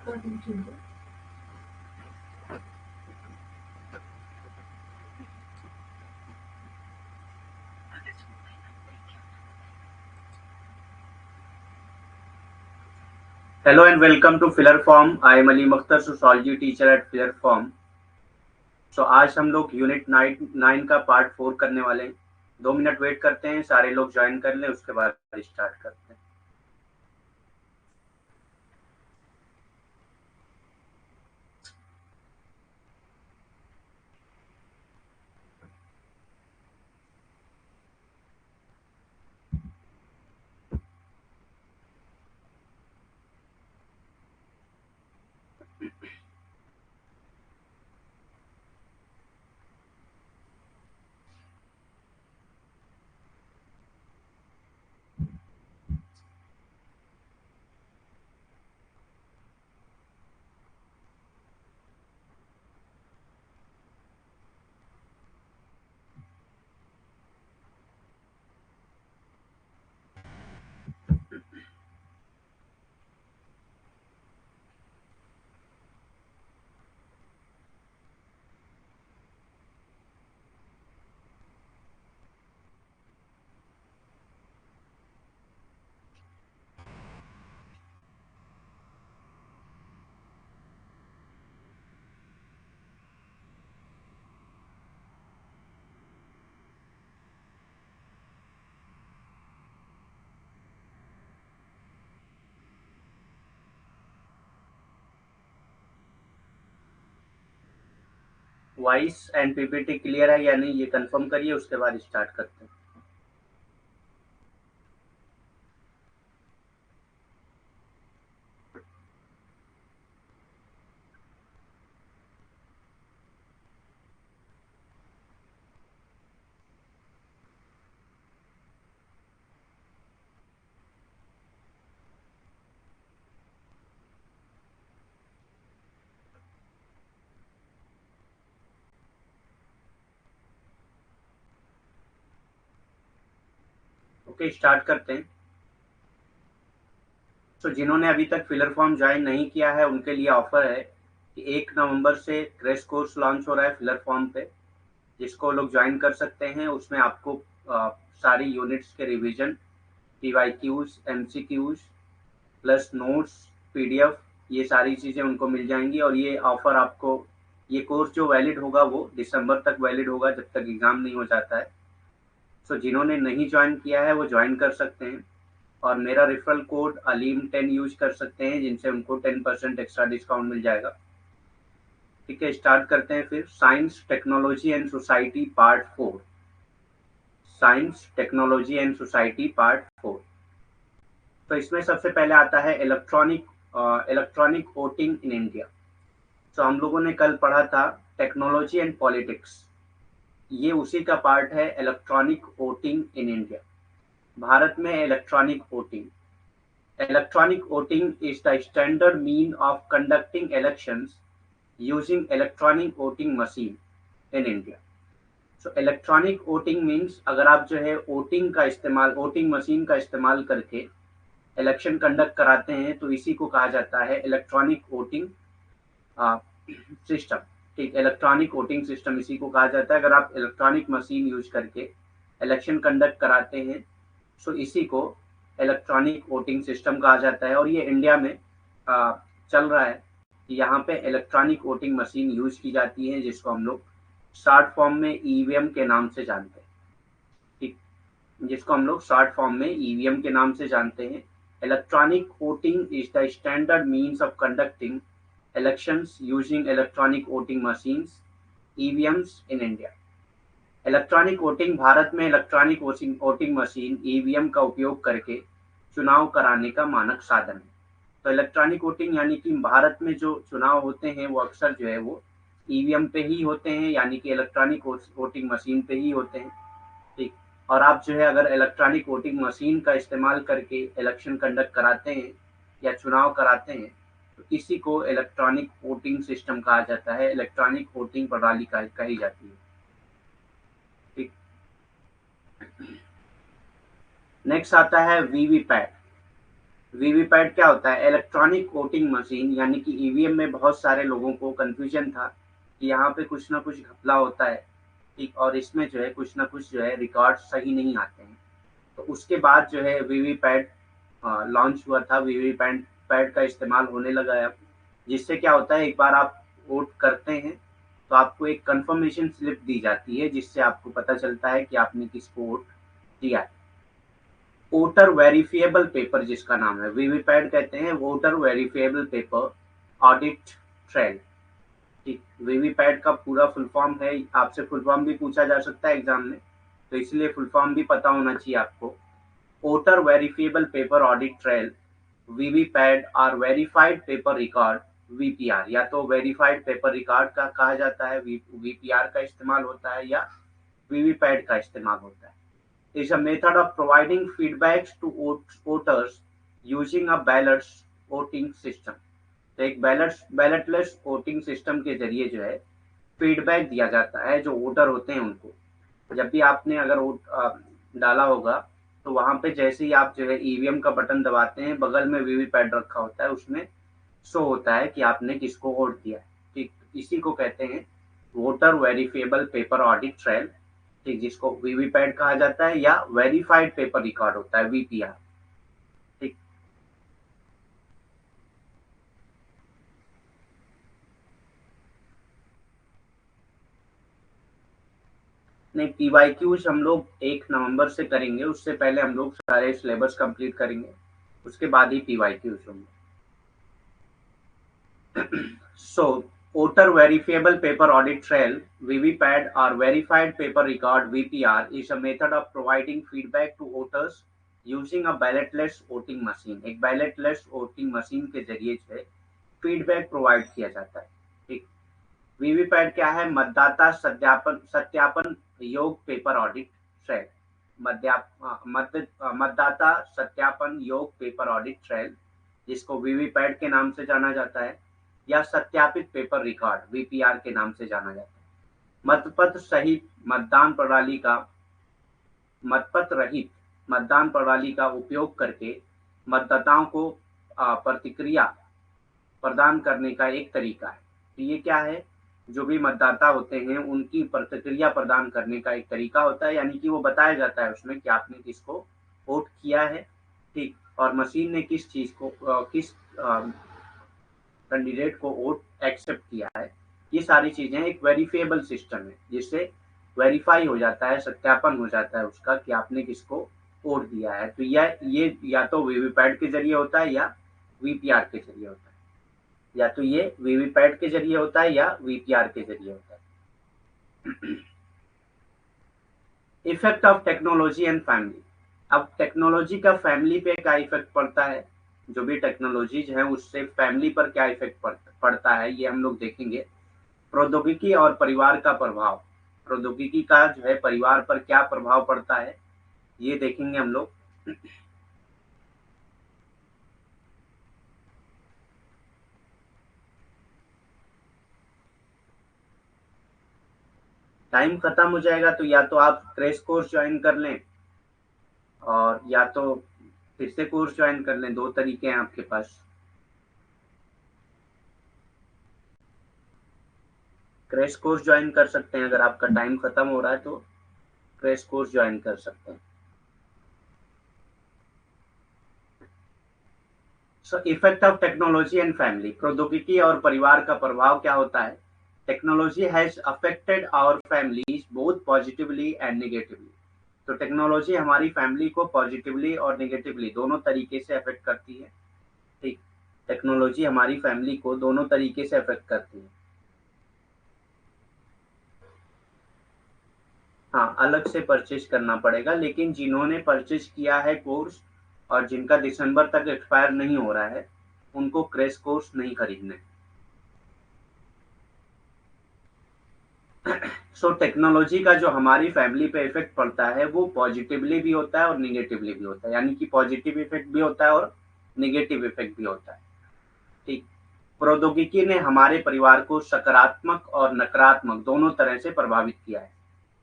Hello and welcome to Filler Form. I am Ali Makhtar, sociology teacher at Filler Form. So आज हम लोग unit 9 का part 4 करने वाले हैं। 2 मिनट वेट करते हैं, सारे लोग ज्वाइन कर लें, उसके बाद स्टार्ट करते हैं। वॉइस एंड पीपीटी क्लियर है या नहीं ये कंफर्म करिए, उसके बाद स्टार्ट करते हैं। ओके, स्टार्ट करते हैं। तो जिन्होंने अभी तक फिलर फॉर्म ज्वाइन नहीं किया है उनके लिए ऑफर है कि 1 नवंबर से क्रैश कोर्स लॉन्च हो रहा है फिलर फॉर्म पे, जिसको लोग ज्वाइन कर सकते हैं। उसमें आपको सारी यूनिट्स के revision, PYQs, MCQs plus notes, PDF, ये सारी चीज़ें उनको मिल जाएंगी। और ये ऑफर आपको, ये कोर्स जो वैलिड होगा वो दिसंबर तक वैलिड होगा, जब तक एग्ज़ाम नहीं हो जाता है। सो जिन्होंने नहीं ज्वाइन किया है वो ज्वाइन कर सकते हैं और मेरा रेफरल कोड अलीम10 यूज कर सकते हैं, जिनसे उनको 10% एक्स्ट्रा डिस्काउंट मिल जाएगा। ठीक है, स्टार्ट करते हैं फिर। Science, technology and society part 4। Science, technology and society part 4। तो इसमें सबसे पहले आता है इलेक्ट्रॉनिक वोटिंग इन इंडिया। तो हम लोगों ने कल पढ़ा था टेक्नोलॉजी एंड पॉलिटिक्स, ये उसी का पार्ट है, electronic voting in India. Bharat में electronic voting, electronic voting is the standard mean of conducting elections using electronic voting machine in India. So electronic voting means अगर आप जो है वोटिंग का इस्तेमाल, वोटिंग मशीन का इस्तेमाल करके इलेक्शन कंडक्ट कराते हैं तो इसी को कहा जाता है इलेक्ट्रॉनिक वोटिंग सिस्टम। ठीक, इलेक्ट्रॉनिक वोटिंग सिस्टम इसी को कहा जाता है। अगर आप इलेक्ट्रॉनिक मशीन यूज करके इलेक्शन कंडक्ट कराते हैं तो इसी को इलेक्ट्रॉनिक वोटिंग सिस्टम कहा जाता है। और ये इंडिया में चल रहा है, यहाँ पे इलेक्ट्रॉनिक वोटिंग मशीन यूज की जाती है, जिसको हम लोग शॉर्ट फॉर्म में ईवीएम के नाम से जानते हैं। ठीक, जिसको हम लोग शॉर्ट फॉर्म में ईवीएम के नाम से जानते हैं। Electronic voting is the standard means of conducting elections using electronic voting machines, EVMs in India. Electronic voting Bharat में इलेक्ट्रॉनिक वोटिंग मशीन ईवीएम का उपयोग करके चुनाव कराने का मानक साधन है। तो इलेक्ट्रॉनिक वोटिंग यानी कि भारत में जो चुनाव होते हैं वो अक्सर जो है वो ईवीएम पे ही होते हैं, यानी कि इलेक्ट्रॉनिक वोटिंग मशीन पे ही होते हैं। ठीक, और आप जो है अगर इलेक्ट्रॉनिक वोटिंग मशीन का इस्तेमाल करके इलेक्शन कंडक्ट कराते हैं या चुनाव कराते हैं तो इसी को इलेक्ट्रॉनिक वोटिंग सिस्टम कहा जाता है, इलेक्ट्रॉनिक वोटिंग प्रणाली कही जाती है। ठीक, नेक्स्ट आता है वीवीपैट। वीवीपैट क्या होता है? इलेक्ट्रॉनिक वोटिंग मशीन, यानी कि ईवीएम में बहुत सारे लोगों को कंफ्यूजन था कि यहाँ पे कुछ ना कुछ घपला होता है, ठीक, और इसमें जो है कुछ ना कुछ जो है रिकॉर्ड सही नहीं आते हैं। तो उसके बाद जो है वीवीपैट लॉन्च हुआ था, वीवीपैट पैड का इस्तेमाल होने लगा है अब, जिससे क्या होता है, एक बार आप वोट करते हैं तो आपको एक कंफर्मेशन स्लिप दी जाती है, जिससे आपको पता चलता है कि आपने किसको वोट दिया है। वोटर वेरिफिएबल पेपर जिसका नाम है, वीवीपैट कहते हैं voter verifiable paper audit trail. ठीक, वीवीपैट का पूरा फुल फॉर्म है, आपसे फुल फॉर्म भी पूछा जा सकता है एग्जाम में, तो इसलिए फुल फॉर्म भी पता होना चाहिए आपको। Voter verifiable paper audit trail, VVPAT और वेरीफाइड पेपर रिकॉर्ड, वीपीआर, या तो वेरीफाइड पेपर रिकॉर्ड का कहा जाता है, वीपीआर का इस्तेमाल होता है, या वीवीपैट का इस्तेमाल होता है। is a method of providing feedbacks to voters using a ballot voting system। तो एक बैलेटलेस वोटिंग सिस्टम के जरिए जो है फीडबैक दिया जाता है जो वोटर होते हैं उनको। जब भी आपने अगर वोट डाला होगा तो वहां पे जैसे ही आप जो है ईवीएम का बटन दबाते हैं, बगल में वीवीपैट रखा होता है, उसमें शो होता है कि आपने किसको वोट दिया है। ठीक, इसी को कहते हैं voter verifiable paper audit trail, ठीक, जिसको वीवीपैट कहा जाता है, या वेरीफाइड पेपर रिकॉर्ड होता है, वीपीआर। ठीक, नहीं, पीवाईक्यूज हम लोग 1 नवंबर से करेंगे, उससे पहले हम लोग सारे सिलेबस कंप्लीट करेंगे, उसके बाद ही पीवाईक्यूज होंगे। So, voter verifiable paper audit trail, VVPAT or verified paper record (VPR) is a method of providing feedback to voters using a ballotless voting machine। एक ballotless voting machine के जरिए से feedback provide किया जाता है। ठीक, VVPAT क्या है? मतदाता सत्यापन सत्यापन योग पेपर ऑडिट ट्रेल, मतदाता सत्यापन योग पेपर ऑडिट ट्रेल, जिसको वीवीपैट के नाम से जाना जाता है, या सत्यापित पेपर रिकॉर्ड, वीपीआर के नाम से जाना जाता है। मतपत्र सहित मतदान प्रणाली का मतपत्र रहित मतदान प्रणाली का उपयोग करके मतदाताओं को प्रतिक्रिया प्रदान करने का एक तरीका है। तो ये क्या है? जो भी मतदाता होते हैं उनकी प्रतिक्रिया प्रदान करने का एक तरीका होता है, यानी कि वो बताया जाता है उसमें कि आपने किसको वोट किया है, ठीक, और मशीन ने किस चीज को किस कैंडिडेट को वोट एक्सेप्ट किया है। ये सारी चीजें एक वेरिफिएबल सिस्टम है, जिससे वेरीफाई हो जाता है, सत्यापन हो जाता है उसका कि आपने किसको वोट दिया है। तो ये या तो वीवीपैट के जरिए होता है या वीपीआर के जरिए होता है, या तो ये वीवीपैट के जरिए होता है या वीपीआर के जरिए होता है। Effect of technology and family. अब टेक्नोलॉजी का फैमिली पे क्या इफेक्ट पड़ता है, जो भी टेक्नोलॉजीज है उससे फैमिली पर क्या इफेक्ट पड़ता है, ये हम लोग देखेंगे। प्रौद्योगिकी और परिवार का प्रभाव, प्रौद्योगिकी का जो है परिवार पर क्या प्रभाव पड़ता है, ये देखेंगे हम लोग। टाइम खत्म हो जाएगा तो या तो आप क्रैश कोर्स ज्वाइन कर लें, और या तो फिर से कोर्स ज्वाइन कर लें, 2 तरीके हैं आपके पास। क्रैश कोर्स ज्वाइन कर सकते हैं, अगर आपका टाइम खत्म हो रहा है तो क्रैश कोर्स ज्वाइन कर सकते हैं। So effect of technology and family, प्रौद्योगिकी और परिवार का प्रभाव क्या होता है। Technology has affected our families both positively and negatively. तो टेक्नोलॉजी हमारी फैमिली को पॉजिटिवली और नेगेटिवली दोनों तरीके से अफेक्ट करती है। ठीक, टेक्नोलॉजी हमारी फैमिली को दोनों तरीके से अफेक्ट करती है। हाँ, अलग से परचेज करना पड़ेगा, लेकिन जिन्होंने परचेज किया है कोर्स और जिनका दिसंबर तक एक्सपायर नहीं हो रहा है, उनको क्रैश कोर्स नहीं खरीदना है। सो टेक्नोलॉजी का जो हमारी फैमिली पे इफेक्ट पड़ता है वो पॉजिटिवली भी होता है और निगेटिवली भी होता है, यानी कि पॉजिटिव इफेक्ट भी होता है और निगेटिव इफेक्ट भी होता है। ठीक, प्रौद्योगिकी ने हमारे परिवार को सकारात्मक और नकारात्मक दोनों तरह से प्रभावित किया है।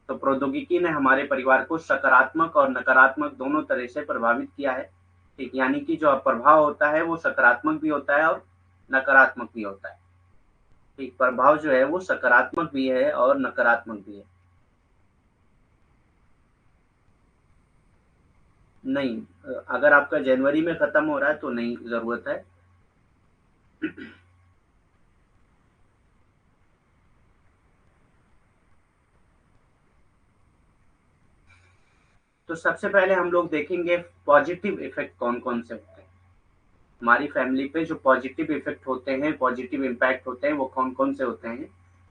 तो प्रौद्योगिकी ने हमारे परिवार को सकारात्मक और नकारात्मक दोनों तरह से प्रभावित किया है। ठीक, यानी कि जो प्रभाव होता है वो सकारात्मक भी होता है और नकारात्मक भी होता है। ठीक, प्रभाव जो है वो सकारात्मक भी है और नकारात्मक भी है। नहीं, अगर आपका जनवरी में खत्म हो रहा है तो नहीं ज़रूरत है। तो सबसे पहले हम लोग देखेंगे पॉजिटिव इफ़ेक्ट कौन-कौन से होते हैं। हमारी फैमिली पे जो पॉजिटिव इफ़ेक्ट होते हैं, पॉजिटिव इम्पैक्ट होते हैं, वो कौन-कौन से होते हैं।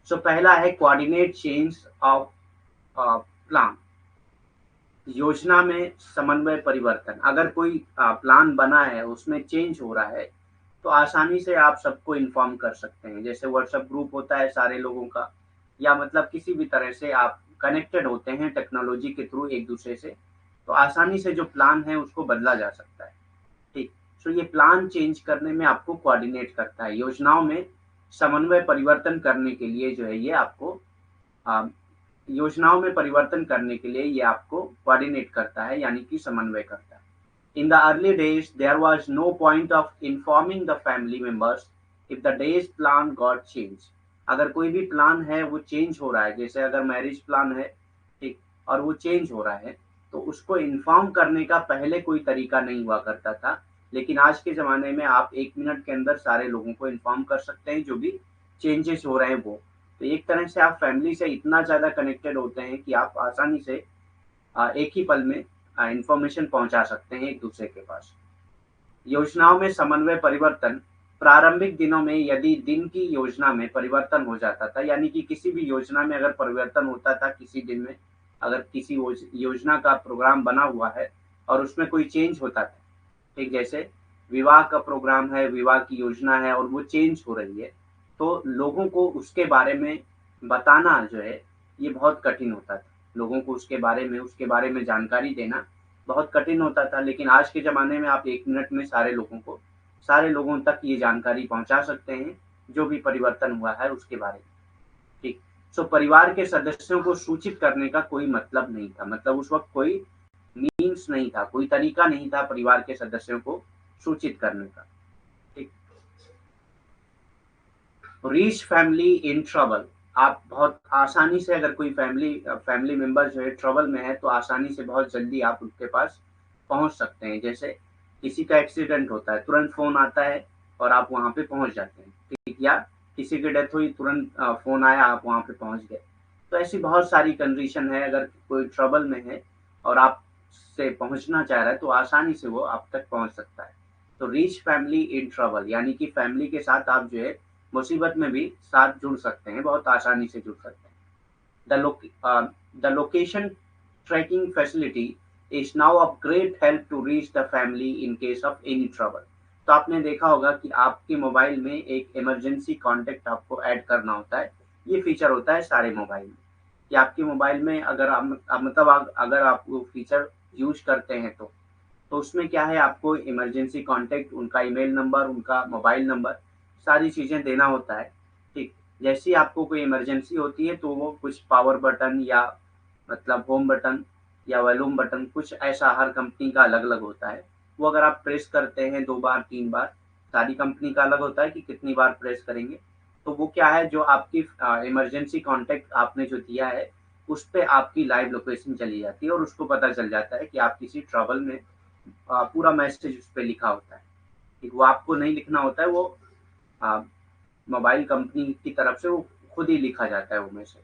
सो पहला है कोऑर्डिनेट चेंज ऑफ प्लान। योजना में समन्वय परिवर्तन। अगर कोई प्लान बना है, उसमें चेंज हो रहा है, तो आसानी से आप सबको इन्फॉर्म कर सकते हैं। जैसे व्हाट्सएप ग्रुप होता है सारे लोगों का, या मतलब किसी भी तरह से आप कनेक्टेड होते हैं टेक्नोलॉजी के थ्रू एक-दूसरे से, तो आसानी से जो प्लान है उसको बदला जा सकता है। ठीक। सो ये प्लान चेंज करने में आपको कोऑर्डिनेट करता है। योजनाओं में समन्वय परिवर्तन करने के लिए जो है ये आपको अ, योजनाओं में परिवर्तन करने के लिए ये आपको कोऑर्डिनेट करता है, यानी कि समन्वय करता है। In the early days, there was no point of informing the family members if the day's plan got changed. अगर कोई भी प्लान है वो चेंज हो रहा है, जैसे अगर मैरिज प्लान है, ठीक, और वो चेंज हो रहा है, तो उसको इन्फॉर्म करने का पहले कोई तरीका नहीं हुआ करता था। लेकिन आज के ज़माने में आप 1 मिनट के अंदर सारे लोगों को इन्फॉर्म कर सकते हैं जो भी चेंजेस हो रहे हैं वो। तो एक तरह से आप फैमिली से इतना ज़्यादा कनेक्टेड होते हैं कि आप आसानी से एक ही पल में इन्फॉर्मेशन पहुंचा सकते हैं एक दूसरे के पास। योजनाओं में समन्वय परिवर्तन। प्रारंभिक दिनों में यदि दिन की योजना में परिवर्तन हो जाता था, यानी कि किसी भी योजना में अगर परिवर्तन होता था किसी दिन में, अगर किसी योजना का प्रोग्राम बना हुआ है और उसमें कोई चेंज होता था, ठीक, जैसे विवाह का प्रोग्राम है, विवाह की योजना है और वो चेंज हो रही है, तो लोगों को उसके बारे में बताना जो है, ये बहुत कठिन होता था। लोगों को उसके बारे में जानकारी देना बहुत कठिन होता था, लेकिन आज के ज़माने में आप 1 मिनट में सारे लोगों तक ये जानकारी पहुँचा सकते हैं, जो भी परिवर्तन हुआ है उसके बारे में। ठीक। सो परिवार के सदस्यों को सूचित करने का कोई मतलब नहीं था। मतलब उस वक़्त कोई मीन्स नहीं था, कोई तरीका नहीं था परिवार के सदस्यों को सूचित करने का। ठीक। Reach family in trouble. आप बहुत आसानी से, अगर कोई फैमिली मेंबर जो है ट्रबल में है, तो आसानी से बहुत जल्दी आप उनके पास पहुँच सकते हैं। जैसे किसी का एक्सीडेंट होता है, तुरंत फ़ोन आता है और आप वहाँ पे पहुँच जाते हैं, ठीक? या किसी की डेथ हुई, तुरंत फ़ोन आया, आप वहाँ पे पहुँच गए। तो ऐसी बहुत सारी कंडीशन है, अगर कोई ट्रबल में है और आपसे पहुँचना चाह रहा है, तो आसानी से वो आप तक पहुँच सकता है। तो रीच फैमिली इन ट्रबल, यानी कि फैमिली के साथ आप जो है मुसीबत में भी साथ जुड़ सकते हैं, बहुत आसानी से जुड़ सकते हैं। The location tracking facility is now of great help to reach the family in case of any trouble. तो आपने देखा होगा कि आपके मोबाइल में एक इमरजेंसी कॉन्टैक्ट आपको ऐड करना होता है। ये फीचर होता है सारे मोबाइल में, कि आपके मोबाइल में अगर अगर आप वो फीचर यूज़ करते हैं तो उसमें क्या है, आपको इमरजेंसी कॉन्टैक्ट, उनका ईमेल नंबर, उनका मोबाइल नंबर, सारी चीज़ें देना होता है, ठीक। जैसे ही आपको कोई इमरजेंसी होती है, तो वो कुछ पावर बटन या मतलब होम बटन या वॉल्यूम बटन, कुछ ऐसा हर कंपनी का अलग-अलग होता है। वो अगर आप प्रेस करते हैं 2 बार, 3 बार, सारी कंपनी का अलग होता है कि कितनी बार प्रेस करेंगे। तो वो क्या है, जो आपकी इमरजेंसी कॉन्टैक्ट आपने जो दिया है, उस पे आपकी लाइव लोकेशन चली जाती है और उसको पता चल जाता है कि आप किसी ट्रबल में। पूरा मैसेज उस पे लिखा होता है, ठीक, वो आपको नहीं लिखना होता है, वो अ, मोबाइल कंपनी की तरफ से वो खुद ही लिखा जाता है वो मैसेज,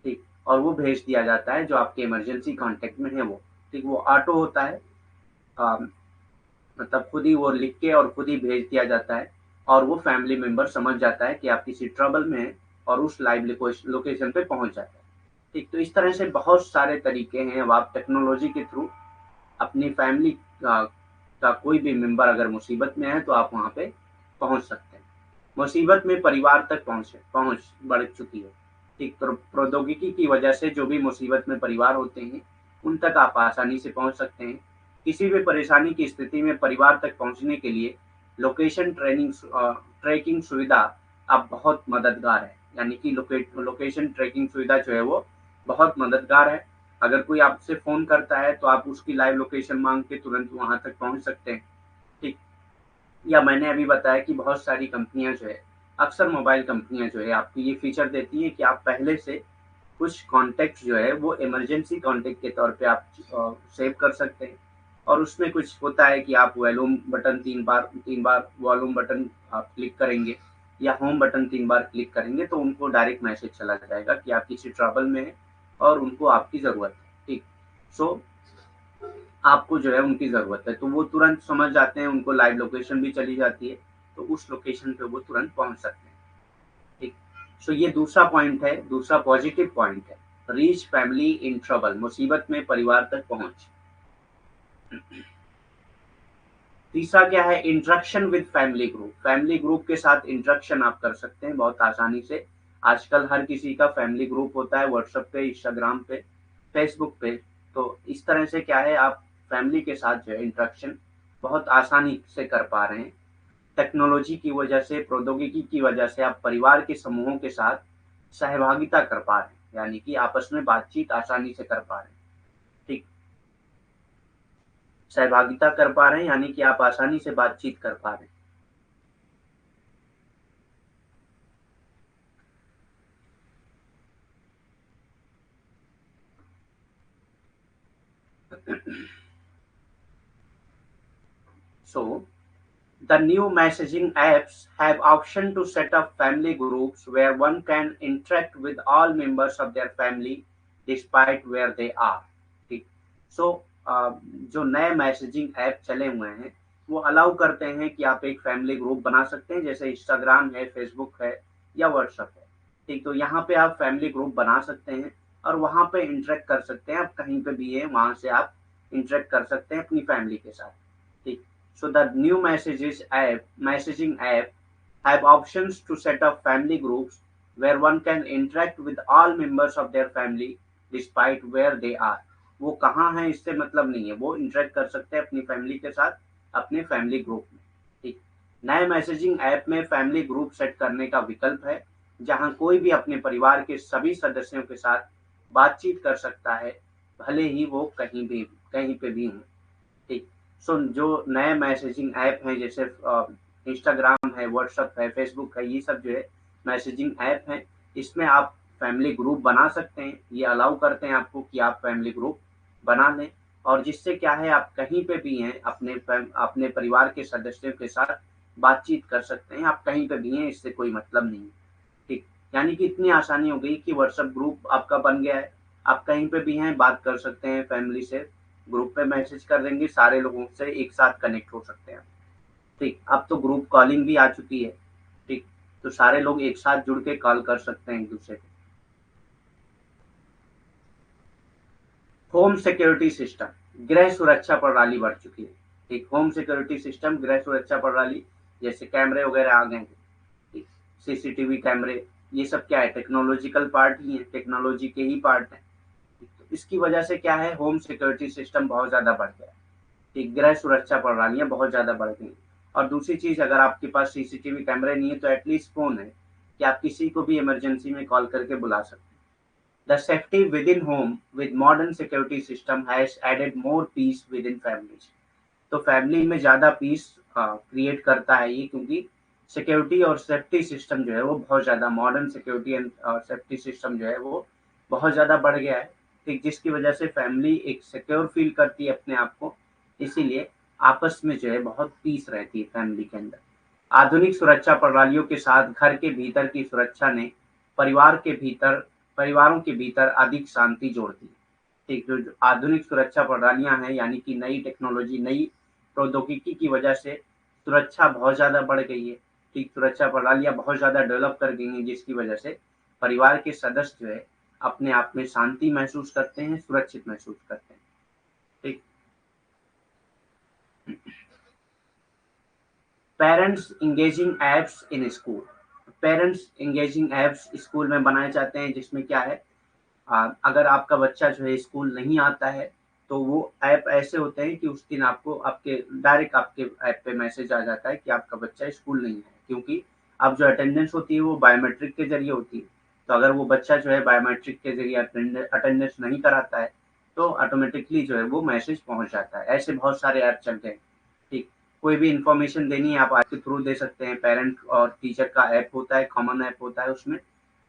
ठीक, और वो भेज दिया जाता है जो आपके इमरजेंसी कॉन्टैक्ट में है वो, ठीक, वो ऑटो होता है। अ, मतलब खुद ही वो लिख के और खुद ही भेज दिया जाता है और वो फैमिली मेंबर समझ जाता है कि आप किसी ट्रबल में हैं और उस लाइव लोकेशन पे पहुँच जाता है, ठीक। तो इस तरह से बहुत सारे तरीके हैं, अब आप टेक्नोलॉजी के थ्रू अपनी फैमिली का कोई भी मेंबर अगर मुसीबत में है तो आप वहाँ पे पहुँच सकते हैं। मुसीबत में परिवार तक पहुँच बढ़ चुकी है। ठीक, प्रौद्योगिकी की वजह से जो भी मुसीबत में परिवार होते हैं, उन तक आप आसानी से पहुँच सकते हैं। किसी भी परेशानी की स्थिति में परिवार तक पहुँचने के लिए लोकेशन ट्रैकिंग सुविधा अब बहुत मददगार है। यानी कि लोकेशन ट्रैकिंग सुविधा जो है वो बहुत मददगार है। अगर कोई आपसे फ़ोन करता है तो आप उसकी लाइव लोकेशन माँग के तुरंत वहाँ तक पहुँच सकते हैं। या मैंने अभी बताया कि बहुत सारी कंपनियां जो है, अक्सर मोबाइल कंपनियां जो है आपको ये फीचर देती हैं कि आप पहले से कुछ कॉन्टैक्ट जो है वो इमरजेंसी कॉन्टैक्ट के तौर पे आप सेव कर सकते हैं। और उसमें कुछ होता है कि आप वॉल्यूम बटन 3 बार वॉल्यूम बटन आप क्लिक करेंगे या होम बटन 3 बार क्लिक करेंगे तो उनको डायरेक्ट मैसेज चला जाएगा कि आप किसी ट्रबल में हैं और उनको आपकी ज़रूरत है। ठीक। सो आपको जो है उनकी ज़रूरत है, तो वो तुरंत समझ जाते हैं, उनको लाइव लोकेशन भी चली जाती है, तो उस लोकेशन पे वो तुरंत पहुँच सकते हैं। ठीक। सो ये दूसरा पॉइंट है, दूसरा पॉजिटिव पॉइंट है, रीच फैमिली इन ट्रबल, मुसीबत में परिवार तक पहुँच। तीसरा क्या है, interaction with family group, family group के साथ इंटरेक्शन आप कर सकते हैं बहुत आसानी से। आजकल हर किसी का फैमिली ग्रुप होता है व्हाट्सएप पे, इंस्टाग्राम पे, फेसबुक पे। तो इस तरह से क्या है, आप फैमिली के साथ जो है इंटरेक्शन बहुत आसानी से कर पा रहे हैं। टेक्नोलॉजी की वजह से, प्रौद्योगिकी की वजह से आप परिवार के समूहों के साथ सहभागिता कर पा रहे हैं, यानी कि आपस में बातचीत आसानी से कर पा रहे हैं। ठीक। सहभागिता कर पा रहे हैं यानी कि आप आसानी से बातचीत कर पा रहे हैं। So, the new messaging apps have option to set up family groups where one can interact with all members of their family despite where they are. ठीक। सो जो नए मैसेजिंग ऐप चले हुए हैं वो अलाउ करते हैं कि आप एक फैमिली ग्रुप बना सकते हैं, जैसे इंस्टाग्राम है, फेसबुक है या व्हाट्सएप है। ठीक। तो यहाँ पे आप फैमिली ग्रुप बना सकते हैं और वहाँ पे इंटरेक्ट कर सकते हैं, आप कहीं पे भी हैं वहाँ से आप इंटरेक्ट कर सकते हैं अपनी फैमिली के साथ। ठीक। So the new messaging app have options to set up family groups where one can interact with all members of their family despite where they are. वो कहाँ हैं इससे मतलब नहीं है, वो इंटरेक्ट कर सकते हैं अपनी फैमिली के साथ अपने फैमिली ग्रुप में। ठीक। नए मैसेजिंग ऐप में फैमिली ग्रुप सेट करने का विकल्प है जहां कोई भी अपने परिवार के सभी सदस्यों के साथ बातचीत कर सकता है, भले ही वो कहीं पे भी हों। ठीक। सो जो नए मैसेजिंग ऐप हैं जैसे इंस्टाग्राम है, व्हाट्सएप है, फेसबुक है, ये सब जो है मैसेजिंग ऐप हैं, इसमें आप फैमिली ग्रुप बना सकते हैं। ये अलाउ करते हैं आपको कि आप फैमिली ग्रुप बना लें और जिससे क्या है आप कहीं पे भी हैं अपने परिवार के सदस्यों के साथ बातचीत कर सकते हैं, आप कहीं पे भी हैं, इससे कोई मतलब नहीं है। ठीक। यानी कि इतनी आसानी हो गई कि व्हाट्सएप ग्रुप आपका बन गया है, आप कहीं पे भी हैं बात कर सकते हैं फैमिली से, ग्रुप पे मैसेज कर देंगे, सारे लोगों से एक साथ कनेक्ट हो सकते हैं। ठीक। अब तो ग्रुप कॉलिंग भी आ चुकी है। ठीक। तो सारे लोग एक साथ जुड़ के कॉल कर सकते हैं एक दूसरे को। होम सिक्योरिटी सिस्टम, गृह सुरक्षा प्रणाली बढ़ चुकी है। ठीक। होम सिक्योरिटी सिस्टम, गृह सुरक्षा प्रणाली, जैसे कैमरे वगैरह आ गए हैं। ठीक। सीसीटीवी कैमरे, ये सब क्या है, टेक्नोलॉजिकल पार्ट ही है, टेक्नोलॉजी के ही पार्ट है। तो इसकी वजह से क्या है, होम सिक्योरिटी सिस्टम बहुत ज्यादा बढ़ गया है। ठीक। गृह सुरक्षा प्रणालियाँ बहुत ज़्यादा बढ़ गई हैं। और दूसरी चीज़, अगर आपके पास सीसीटीवी कैमरे नहीं है तो एटलीस्ट फ़ोन है कि आप किसी को भी इमरजेंसी में कॉल करके बुला सकते हैं। The safety within home with modern security system has added more peace within families. तो फैमिली में ज़्यादा पीस क्रिएट करता है ये, क्योंकि सिक्योरिटी और सेफ्टी सिस्टम जो है वो बहुत ज़्यादा, modern security and safety system जो है वो बहुत ज़्यादा बढ़ गया है। ठीक। जिसकी वजह से फैमिली एक सिक्योर फील करती है अपने आप को, इसीलिए आपस में जो है बहुत पीस रहती है फैमिली के अंदर। आधुनिक सुरक्षा प्रणालियों के साथ घर के भीतर की सुरक्षा ने परिवार के भीतर परिवारों के भीतर अधिक शांति जोड़ दी। ठीक। जो आधुनिक सुरक्षा प्रणालियां हैं यानी कि नई टेक्नोलॉजी, नई प्रौद्योगिकी की वजह से सुरक्षा बहुत ज़्यादा बढ़ गई है। ठीक। सुरक्षा प्रणालियाँ बहुत ज़्यादा डेवलप कर गई हैं जिसकी वजह से परिवार के सदस्य जो है अपने आप में शांति महसूस करते हैं, सुरक्षित महसूस करते हैं। ठीक। Parents engaging apps in school, parents engaging apps school में बनाए जाते हैं जिसमें क्या है, अगर आपका बच्चा जो है स्कूल नहीं आता है तो वो ऐप ऐसे होते हैं कि उस दिन आपको आपके डायरेक्ट आपके ऐप पे मैसेज आ जाता है कि आपका बच्चा स्कूल नहीं है, क्योंकि अब जो अटेंडेंस होती है वो बायोमेट्रिक के जरिए होती है। तो अगर वो बच्चा जो है बायोमेट्रिक के जरिए अटेंडेंस नहीं कराता है तो ऑटोमेटिकली जो है वो मैसेज पहुंच जाता है। ऐसे बहुत सारे ऐप चलते हैं। ठीक। कोई भी इंफॉर्मेशन देनी है आप ऐप के थ्रू दे सकते हैं। पेरेंट और टीचर का ऐप होता है, कॉमन ऐप होता है, उसमें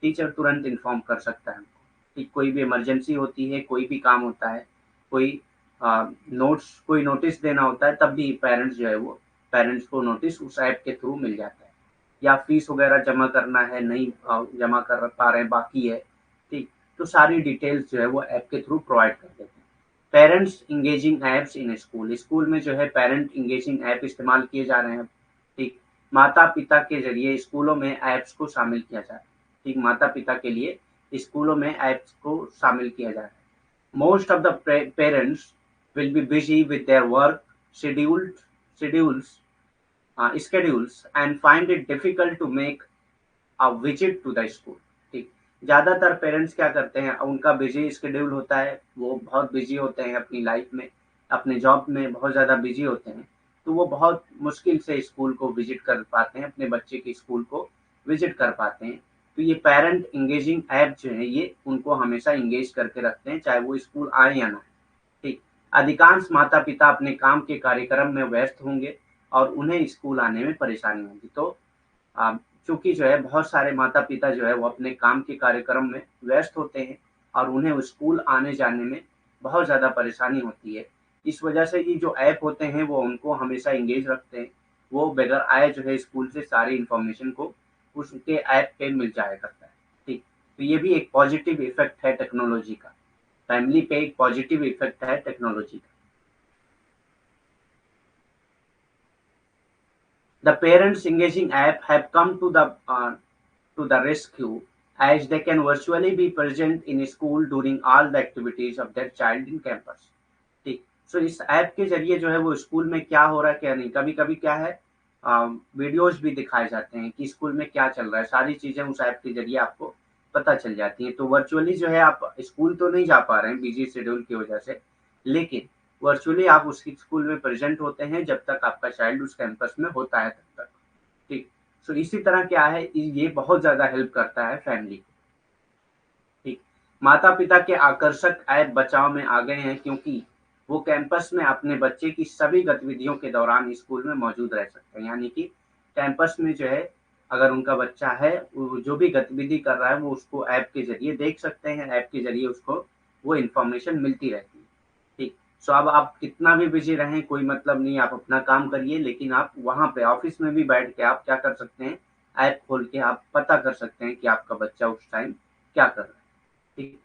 टीचर तुरंत इन्फॉर्म कर सकता है हमको कि कोई भी इमरजेंसी होती है, कोई भी काम होता है, कोई कोई नोटिस देना होता है, तब भी पेरेंट्स जो है वो पेरेंट्स को नोटिस उस ऐप के थ्रू मिल जाता है। या फीस वगैरह जमा करना है, नहीं जमा कर पा रहे हैं, बाकी है, ठीक, तो सारी डिटेल्स जो है वो ऐप के थ्रू प्रोवाइड कर देते हैं। Parents engaging apps in school, school में जो है पेरेंट इंगेजिंग ऐप इस्तेमाल किए जा रहे हैं, ठीक। माता पिता के जरिए स्कूलों में ऐप्स को शामिल किया जा रहा है, ठीक। माता पिता के लिए स्कूलों में ऐप्स को शामिल किया जा रहा है। Most of the parents will be busy with their work schedules schedules and find it difficult to make a visit to the school, ठीक। ज़्यादातर पेरेंट्स क्या करते हैं, उनका बिजी स्केड्यूल होता है, वो बहुत बिजी होते हैं अपनी लाइफ में, अपने जॉब में बहुत ज़्यादा बिजी होते हैं, तो वो बहुत मुश्किल से स्कूल को विजिट कर पाते हैं, अपने बच्चे के स्कूल को विजिट कर पाते हैं। तो ये पेरेंट इंगेजिंग ऐप जो है ये उनको हमेशा इंगेज करके रखते हैं, चाहे वो स्कूल आए या ना आए, ठीक। अधिकांश माता पिता अपने काम के कार्यक्रम में व्यस्त होंगे और उन्हें स्कूल आने में परेशानी होगी। तो चूंकि जो है बहुत सारे माता पिता जो है वो अपने काम के कार्यक्रम में व्यस्त होते हैं और उन्हें स्कूल आने जाने में बहुत ज़्यादा परेशानी होती है। इस वजह से ये जो ऐप होते हैं वो उनको हमेशा इंगेज रखते हैं। वो बगैर आए जो है स्कूल से सारी इन्फॉर्मेशन को उसके ऐप पे मिल जाया करता है, ठीक। तो ये भी एक पॉजिटिव इफेक्ट है टेक्नोलॉजी का, फैमिली पे एक पॉजिटिव इफेक्ट है टेक्नोलॉजी का। The parents engaging app have come to the rescue as they can virtually be present in school during all the activities of their child in campus, ठीक। सो इस app के जरिए जो है वो स्कूल में क्या हो रहा है क्या नहीं, कभी कभी क्या है वीडियोज भी दिखाए जाते हैं कि स्कूल में क्या चल रहा है, सारी चीजें उस ऐप के जरिए आपको पता चल जाती हैं। तो वर्चुअली जो है आप स्कूल तो नहीं जा पा रहे हैं बिजी शेड्यूल की वजह से, लेकिन वर्चुअली आप उसकी स्कूल में प्रेजेंट होते हैं जब तक आपका चाइल्ड उस कैंपस में होता है तब तक, ठीक। सो इसी तरह क्या है, ये बहुत ज़्यादा हेल्प करता है फैमिली को, ठीक। माता-पिता के आकर्षक ऐप बचाव में आ गए हैं क्योंकि वो कैंपस में अपने बच्चे की सभी गतिविधियों के दौरान स्कूल में मौजूद रह सकते हैं। यानी कि कैंपस में जो है अगर उनका बच्चा है, वो जो भी गतिविधि कर रहा है वो उसको ऐप के ज़रिए देख सकते हैं, ऐप के ज़रिए उसको वो इन्फॉर्मेशन मिलती रहती है, ठीक। सो अब आप कितना भी बिज़ी रहें कोई मतलब नहीं, आप अपना काम करिए, लेकिन आप वहाँ पे ऑफ़िस में भी बैठ के आप क्या कर सकते हैं, ऐप खोल के आप पता कर सकते हैं कि आपका बच्चा उस टाइम क्या कर रहा है, ठीक।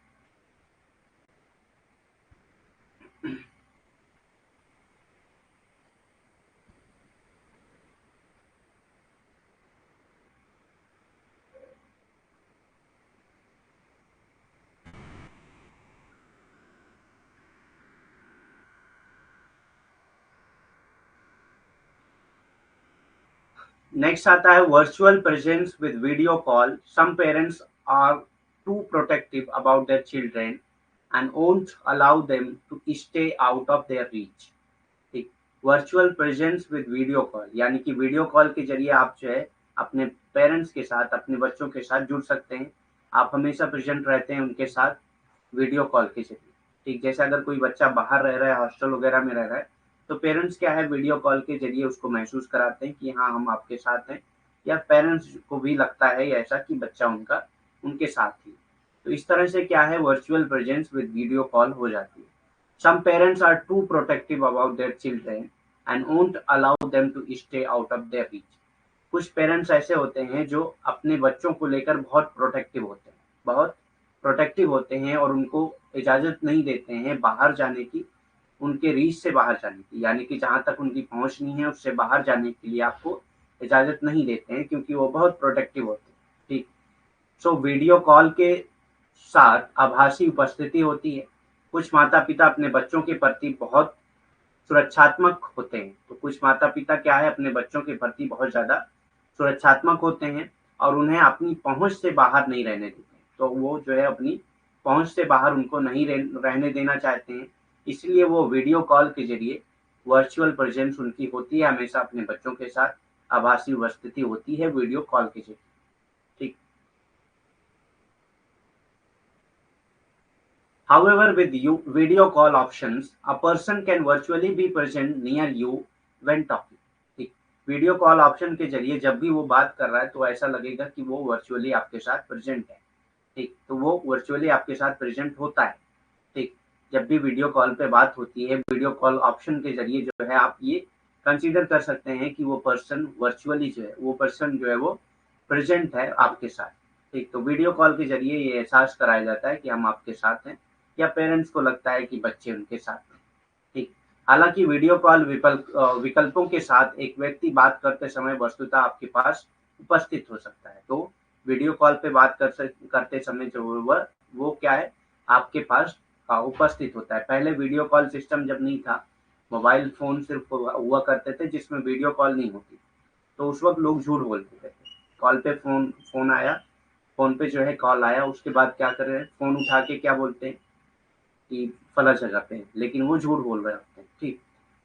नेक्स्ट आता है virtual presence with video call. Some parents are too protective about their children and won't allow them to stay out of their reach, ठीक। Virtual presence with video call यानी कि वीडियो कॉल के जरिए आप जो है अपने पेरेंट्स के साथ, अपने बच्चों के साथ जुड़ सकते हैं। आप हमेशा प्रेजेंट रहते हैं उनके साथ वीडियो कॉल के जरिए, ठीक। जैसे अगर कोई बच्चा बाहर रह रहा है, हॉस्टल वगैरह में रह रहा है, तो पेरेंट्स क्या है वीडियो कॉल के जरिए उसको महसूस कराते हैं कि हाँ हम आपके साथ हैं, या पेरेंट्स को भी लगता है ऐसा कि बच्चा उनका उनके साथ ही। तो इस तरह से क्या है virtual presence with video call हो जाती है। Some parents are too protective about their children and won't allow them to stay out of their reach. कुछ पेरेंट्स ऐसे होते हैं जो अपने बच्चों को लेकर बहुत प्रोटेक्टिव होते हैं, बहुत प्रोटेक्टिव होते हैं और उनको इजाज़त नहीं देते हैं बाहर जाने की, उनके रीच से बाहर जाने की, यानी कि जहाँ तक उनकी पहुँच नहीं है उससे बाहर जाने के लिए आपको इजाज़त नहीं देते हैं क्योंकि वो बहुत प्रोटेक्टिव होते हैं, ठीक। सो वीडियो कॉल के साथ आभासी उपस्थिति होती है। कुछ माता-पिता अपने बच्चों के प्रति बहुत सुरक्षात्मक होते हैं। तो कुछ माता-पिता क्या है अपने बच्चों के प्रति बहुत ज़्यादा सुरक्षात्मक होते हैं और उन्हें अपनी पहुँच से बाहर नहीं रहने देते। तो वो जो है अपनी पहुँच से बाहर उनको नहीं रहने देना चाहते हैं। इसलिए वो वीडियो कॉल के ज़रिए वर्चुअल प्रेज़ेंस उनकी होती है हमेशा अपने बच्चों के साथ, आभासी उपस्थिति होती है वीडियो कॉल के ज़रिए, ठीक। However, with video call options, a person can virtually be present near you when talking. Video call option के जरिए जब भी वो बात कर रहा है तो ऐसा लगेगा कि वो वर्चुअली आपके साथ प्रेजेंट है। ठीक, तो वो वर्चुअली आपके साथ प्रेजेंट होता है। ठीक, जब भी वीडियो कॉल पे बात होती है, वीडियो कॉल ऑप्शन के जरिए जो है आप ये कंसीडर कर सकते हैं कि वो पर्सन वर्चुअली जो है, वो पर्सन जो है वो प्रेजेंट है आपके साथ। ठीक, तो वीडियो कॉल के जरिए ये एहसास कराया जाता है कि हम आपके साथ हैं, या पेरेंट्स को लगता है कि बच्चे उनके साथ हैं। ठीक, हालांकि वीडियो कॉल विकल्पों के साथ एक व्यक्ति बात करते समय वस्तुतः आपके पास उपस्थित हो सकता है। तो वीडियो कॉल पे बात करते समय जो वो क्या है, आपके पास उपस्थित होता है। पहले वीडियो कॉल सिस्टम जब नहीं था, मोबाइल फ़ोन सिर्फ़ हुआ करते थे जिसमें वीडियो कॉल नहीं होती, तो उस वक़्त लोग झूठ बोलते थे। कॉल पे फ़ोन आया, फ़ोन पे जो है कॉल आया, उसके बाद क्या कर रहे हैं, फ़ोन उठा के क्या बोलते हैं कि फलाँ जगह पे हैं, लेकिन वो झूठ बोल रहे होते हैं। ठीक,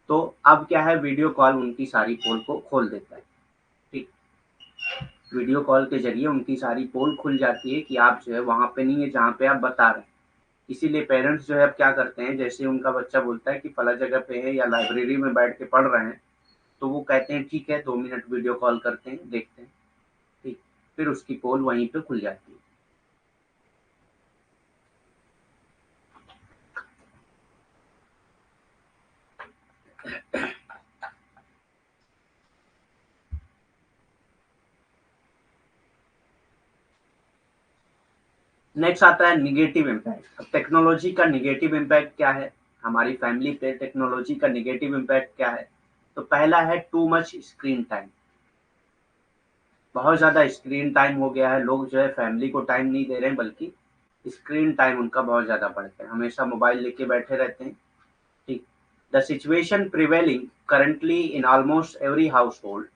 तो अब क्या है, वीडियो कॉल उनकी सारी पोल को खोल देता है। ठीक, वीडियो कॉल के ज़रिए उनकी सारी पोल खुल जाती है कि आप जो है वहाँ पे नहीं है जहाँ पे आप बता रहे हैं। इसीलिए पेरेंट्स जो है अब क्या करते हैं, जैसे उनका बच्चा बोलता है कि फला जगह पे है या लाइब्रेरी में बैठ के पढ़ रहे हैं, तो वो कहते हैं ठीक है 2 मिनट वीडियो कॉल करते हैं, देखते हैं। ठीक, फिर उसकी पोल वहीं पे खुल जाती है। नेक्स्ट आता है निगेटिव इम्पैक्ट। अब टेक्नोलॉजी का निगेटिव इम्पैक्ट क्या है, हमारी फैमिली पे टेक्नोलॉजी का निगेटिव इम्पैक्ट क्या है? तो पहला है टू मच स्क्रीन टाइम। बहुत ज़्यादा स्क्रीन टाइम हो गया है, लोग जो है फैमिली को टाइम नहीं दे रहे हैं, बल्कि स्क्रीन टाइम उनका बहुत ज़्यादा बढ़ गया है, हमेशा मोबाइल लेके बैठे रहते हैं। ठीक, the situation prevailing currently in almost every house hold.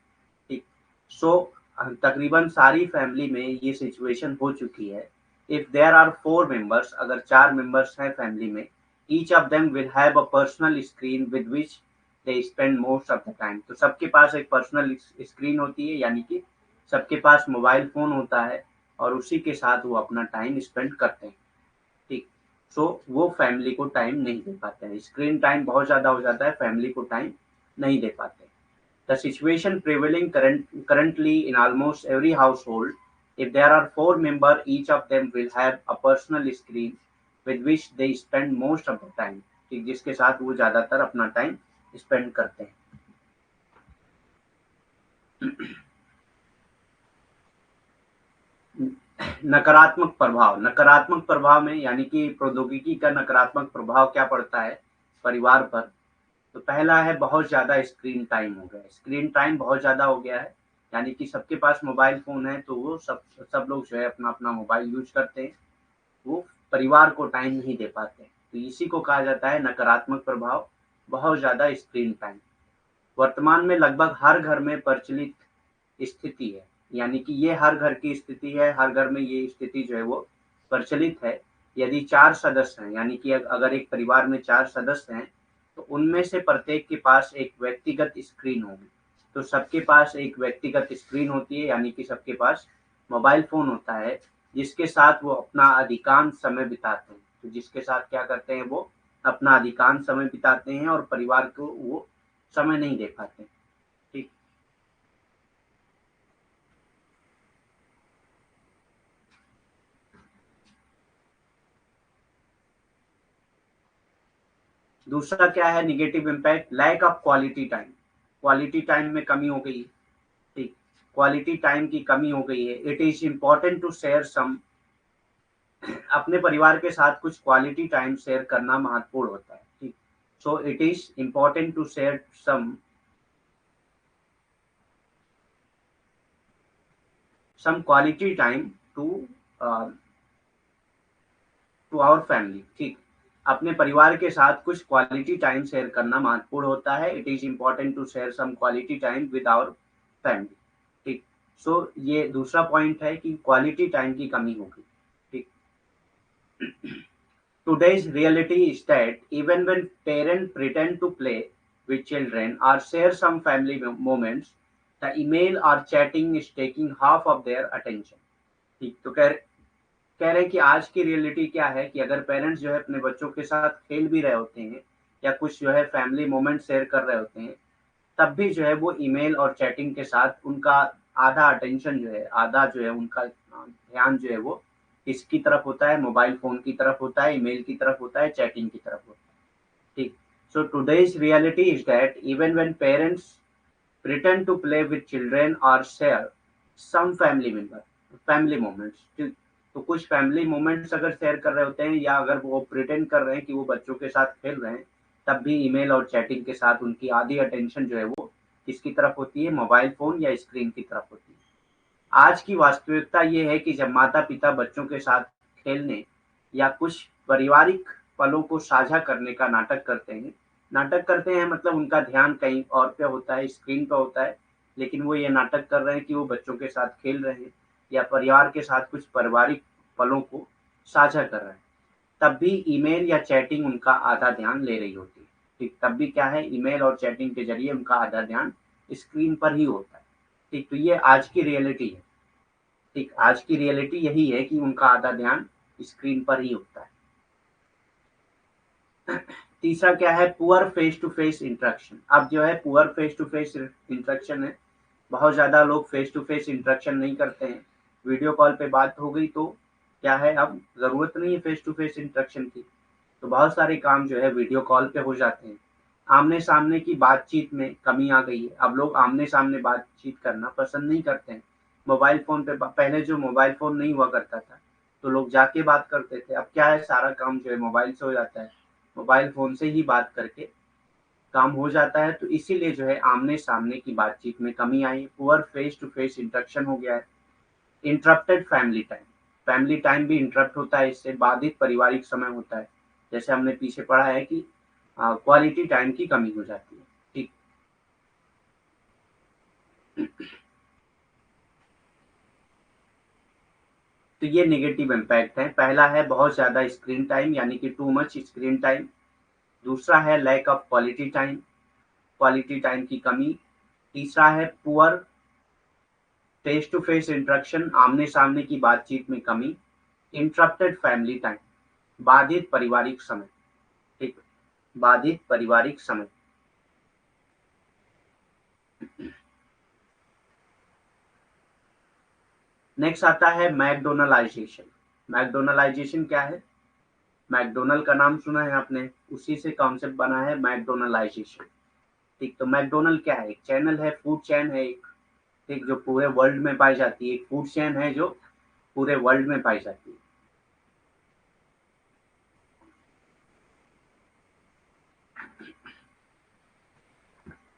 ठीक, सो तकरीबन सारी फैमिली में ये सिचुएशन हो चुकी है। इफ देयर आर 4 मेंबर्स, अगर 4 मेंबर्स हैं फैमिली में, each of them will have a personal screen with which they spend most of the time. तो सबके पास एक पर्सनल स्क्रीन होती है, यानी कि सबके पास मोबाइल फोन होता है, और उसी के साथ वो अपना टाइम स्पेंड करते हैं। ठीक, सो वो फैमिली को टाइम नहीं दे पाते हैं, स्क्रीन टाइम बहुत ज़्यादा हो जाता है, फैमिली को टाइम नहीं दे पाते। The situation prevailing currently in almost every household, if there are 4 members, each of them will have a personal screen with which they spend most of the time। ठीक, जिसके साथ वो ज़्यादातर अपना टाइम स्पेंड करते हैं। नकारात्मक प्रभाव में, यानी कि प्रौद्योगिकी का नकारात्मक प्रभाव क्या पड़ता है परिवार पर? तो पहला है बहुत ज़्यादा स्क्रीन टाइम हो गया है। स्क्रीन टाइम बहुत ज़्यादा हो गया है, यानी कि सबके पास मोबाइल फ़ोन है, तो वो सब लोग जो है अपना-अपना मोबाइल यूज़ करते हैं। वो परिवार को टाइम नहीं दे पाते। तो इसी को कहा जाता है नकारात्मक प्रभाव, बहुत ज़्यादा स्क्रीन टाइम। वर्तमान में लगभग हर घर में प्रचलित स्थिति है, यानी कि ये हर घर की स्थिति है, हर घर में ये स्थिति जो है वो प्रचलित है। यदि 4 सदस्य हैं, यानी कि अगर एक परिवार में 4 सदस्य हैं, तो उनमें से प्रत्येक के पास एक व्यक्तिगत स्क्रीन होगी। तो सबके पास एक व्यक्तिगत स्क्रीन होती है, यानी कि सबके पास मोबाइल फ़ोन होता है, जिसके साथ वो अपना अधिकांश समय बिताते हैं। तो जिसके साथ क्या करते हैं, वो अपना अधिकांश समय बिताते हैं और परिवार को वो समय नहीं दे पाते। ठीक, दूसरा क्या है negative impact, lack of quality time. Quality time में कमी हो गई है। ठीक, क्वालिटी टाइम की कमी हो गई है। It is important to share some, अपने परिवार के साथ कुछ क्वालिटी टाइम शेयर करना महत्वपूर्ण होता है। ठीक, so it is important to share some quality time to to our family. ठीक, अपने परिवार के साथ कुछ क्वालिटी टाइम शेयर करना महत्वपूर्ण होता है। It is important to share some quality time with our family. ठीक, सो ये दूसरा पॉइंट है कि क्वालिटी टाइम की कमी होगी। ठीक, today's reality is that even when parents pretend to play with children or share some family moments, the email or chatting is taking half of their attention। ठीक, तो कह रहे हैं कि आज की रियलिटी क्या है कि अगर पेरेंट्स जो है अपने बच्चों के साथ खेल भी रहे होते हैं, या कुछ जो है फैमिली मोमेंट शेयर कर रहे होते हैं, तब भी जो है वो ईमेल और चैटिंग के साथ उनका आधा अटेंशन जो है, आधा जो है उनका ध्यान जो है वो किसकी तरफ होता है, मोबाइल फ़ोन की तरफ होता है, ईमेल की तरफ होता है, चैटिंग की तरफ होता है। ठीक। So today's reality is that even when parents pretend to play with children or share some family moments, ठीक? तो कुछ फैमिली मोमेंट्स अगर शेयर कर रहे होते हैं या अगर वो प्रिटेंड कर रहे हैं कि वो बच्चों के साथ खेल रहे हैं, तब भी ईमेल और चैटिंग के साथ उनकी आधी अटेंशन जो है वो किसकी तरफ होती है, मोबाइल फ़ोन या स्क्रीन की तरफ होती है। आज की वास्तविकता ये है कि जब माता-पिता बच्चों के साथ खेलने या कुछ पारिवारिक पलों को साझा करने का नाटक करते हैं मतलब उनका ध्यान कहीं और पे होता है, स्क्रीन पे होता है, लेकिन वो ये नाटक कर रहे हैं कि वो बच्चों के साथ खेल रहे हैं या परिवार के साथ कुछ पारिवारिक पलों को साझा कर रहे हैं। तब भी ईमेल या चैटिंग उनका आधा ध्यान ले रही होती है। ठीक, तब भी क्या है, ईमेल और चैटिंग के ज़रिए उनका आधा ध्यान स्क्रीन पर ही होता है। ठीक, तो ये आज की रियलिटी है। ठीक, आज की रियलिटी यही है कि उनका आधा ध्यान स्क्रीन पर ही होता है। तीसरा क्या है, poor face to face interaction. अब जो है poor face to face interaction है, बहुत ज़्यादा लोग फेस टू फेस इंटरेक्शन नहीं करते हैं। वीडियो कॉल पे बात हो गई तो क्या है, अब ज़रूरत नहीं है फेस टू फेस इंटरेक्शन की, तो बहुत सारे काम जो है वीडियो कॉल पे हो जाते हैं। आमने-सामने की बातचीत में कमी आ गई है, अब लोग आमने-सामने बातचीत करना पसंद नहीं करते हैं। मोबाइल फ़ोन पे पहले जो मोबाइल फ़ोन नहीं हुआ करता था, तो लोग जाके बात करते थे, अब क्या है सारा काम जो है मोबाइल से हो जाता है। मोबाइल फ़ोन से ही बात करके काम हो जाता है, तो इसीलिए जो है आमने-सामने की बातचीत में कमी आई है, poor face to face interaction हो गया है। इंटरप्टेड फैमिली टाइम भी इंटरप्ट होता है, इससे बाधित पारिवारिक समय होता है। जैसे हमने पीछे पढ़ा है कि क्वालिटी टाइम की कमी हो जाती है। ठीक। तो ये नेगेटिव इम्पैक्ट है। पहला है बहुत ज़्यादा स्क्रीन टाइम यानी कि टू मच स्क्रीन टाइम। दूसरा है लैक ऑफ क्वालिटी टाइम की कमी। तीसरा है poor face to face interaction, आमने-सामने की बातचीत में कमी। इंटरप्टेड फैमिली टाइम, बाधित पारिवारिक समय। ठीक, बाधित पारिवारिक समय। नेक्स्ट आता है मैकडोनलाइजेशन। मैकडोनलाइजेशन क्या है? मैकडोनल्ड का नाम सुना है आपने, उसी से कॉन्सेप्ट बना है मैकडोनलाइजेशन। ठीक, तो मैकडोनल्ड क्या है? एक चैनल है, फूड चेन है एक, ठीक, जो पूरे वर्ल्ड में पाई जाती है। एक फूड चेन है जो पूरे वर्ल्ड में पाई जाती है।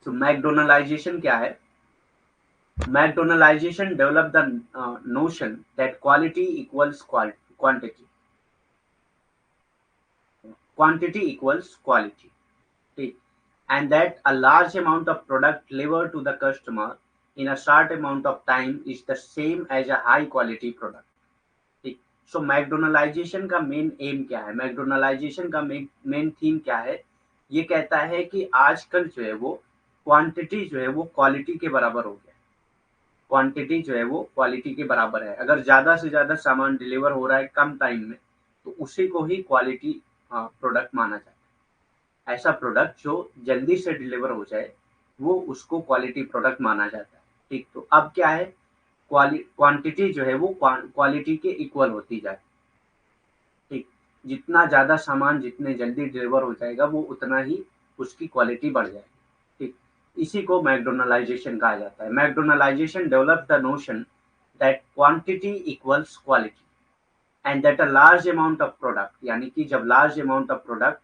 तो मैकडोनलाइजेशन क्या है? McDonaldization develop the notion that quality equals quantity, quantity equals quality, ठीक, and that a large amount of product delivered to the customer in a short amount of time is the same as a high quality product। ठीक, सो मैकडोनलाइजेशन का main M क्या है, मैकडोनलाइजेशन का main theme क्या है? ये कहता है कि आजकल जो है वो क्वांटिटी जो है वो क्वालिटी के बराबर हो गया है। क्वांटिटी जो है वो क्वालिटी के बराबर है। अगर ज़्यादा से ज़्यादा सामान डिलीवर हो रहा है कम टाइम में, तो उसी को ही क्वालिटी प्रोडक्ट माना जाता है। ऐसा प्रोडक्ट जो जल्दी से डिलीवर हो जाए, वो उसको क्वालिटी प्रोडक्ट माना जाता है। ठीक, तो अब क्या है, क्वांटिटी जो है वो क्वालिटी के इक्वल होती जाए। ठीक, जितना ज़्यादा सामान जितने जल्दी डिलीवर हो जाएगा, वो उतना ही उसकी क्वालिटी बढ़ जाएगी। ठीक, इसी को मैकडोनलाइजेशन कहा जाता है। McDonaldization develop the notion that quantity equals quality and that a large amount of product, यानी कि जब large amount of product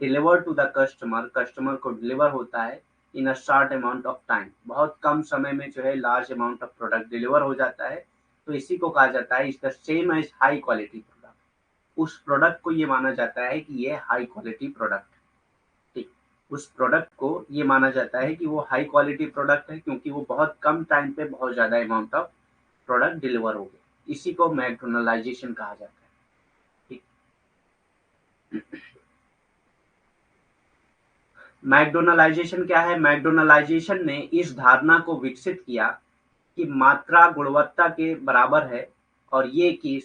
deliver to the customer को डिलीवर होता है in a short amount of time, बहुत कम समय में जो है large amount of product deliver हो जाता है, तो इसी को कहा जाता है is the same as high quality product. उस प्रोडक्ट को ये माना जाता है कि ये हाई क्वालिटी प्रोडक्ट है। ठीक, उस प्रोडक्ट को ये माना जाता है कि वो हाई क्वालिटी प्रोडक्ट है, क्योंकि वो बहुत कम टाइम पे बहुत ज़्यादा अमाउंट ऑफ प्रोडक्ट डिलीवर हो गया। इसी को मैकडोनलाइजेशन कहा जाता है। ठीक, मैकडोनलाइजेशन क्या है? मैकडोनलाइजेशन ने इस धारणा को विकसित किया कि मात्रा गुणवत्ता के बराबर है, और ये कि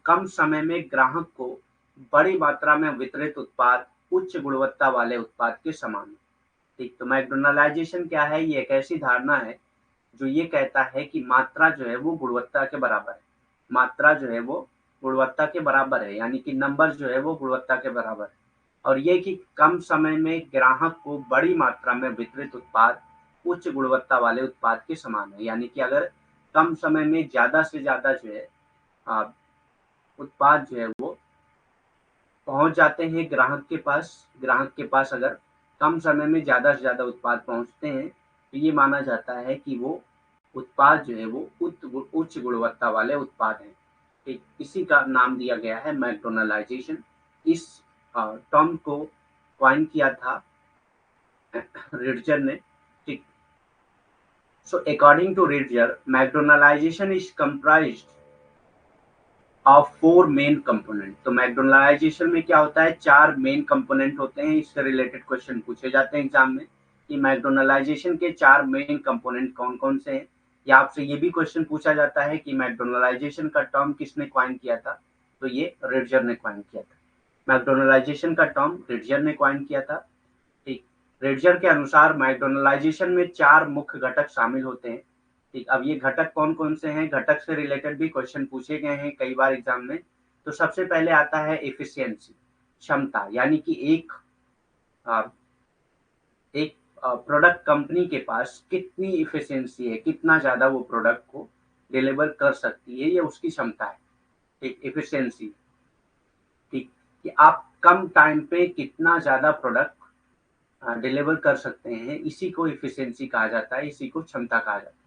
कम समय में ग्राहक को बड़ी मात्रा में वितरित उत्पाद उच्च गुणवत्ता वाले उत्पाद के समान है। ठीक, तो मैकडोनलाइजेशन क्या है? ये एक ऐसी धारणा है जो ये कहता है कि मात्रा जो है वो गुणवत्ता के बराबर है। मात्रा जो है वो गुणवत्ता के बराबर है, यानी कि नंबर जो है वो गुणवत्ता के बराबर है। और ये कि कम समय में ग्राहक को बड़ी मात्रा में वितरित उत्पाद उच्च गुणवत्ता वाले उत्पाद के समान है। यानी कि अगर कम समय में ज़्यादा से ज़्यादा जो है अ, उत्पाद जो है वो पहुँच जाते हैं ग्राहक के पास अगर कम समय में ज़्यादा से ज़्यादा उत्पाद पहुँचते हैं, तो ये माना जाता है कि वो उत्पाद जो है वो उच्च गुणवत्ता वाले उत्पाद हैं। ठीक, इसी का नाम दिया गया है मैकडोनलाइजेशन। इस टर्म को कॉइन किया था रिट्जर ने। ठीक, so according to Ritzer, McDonaldization is comprised of 4 main component. तो मैकडोनलाइजेशन में क्या होता है? 4 मेन कंपोनेंट होते हैं। इससे रिलेटेड क्वेश्चन पूछे जाते हैं एग्जाम में कि मैकडोनलाइजेशन के 4 मेन कंपोनेंट कौन-कौन से हैं? या आपसे ये भी क्वेश्चन पूछा जाता है कि मैकडोनलाइजेशन का टर्म किसने कॉइन किया था? तो ये रिट्जर ने कॉइन किया था। मैकडोनलाइजेशन का टर्म रिट्जर ने कॉइन किया था। ठीक, रिट्जर के अनुसार मैकडोनलाइजेशन में 4 मुख्य घटक शामिल होते हैं। ठीक, अब ये घटक कौन-कौन से हैं? घटक से रिलेटेड भी क्वेश्चन पूछे गए हैं कई बार एग्जाम में। तो सबसे पहले आता है एफिशिएंसी, क्षमता, यानी कि अ, एक प्रोडक्ट कंपनी के पास कितनी एफिशिएंसी है, कितना ज़्यादा वो प्रोडक्ट को डिलीवर कर सकती है, ये उसकी क्षमता है। ठीक, एफिशिएंसी। ठीक, कि आप कम टाइम पे कितना ज़्यादा प्रोडक्ट डिलीवर कर सकते हैं, इसी को एफिशिएंसी कहा जाता है, इसी को क्षमता कहा जाता है।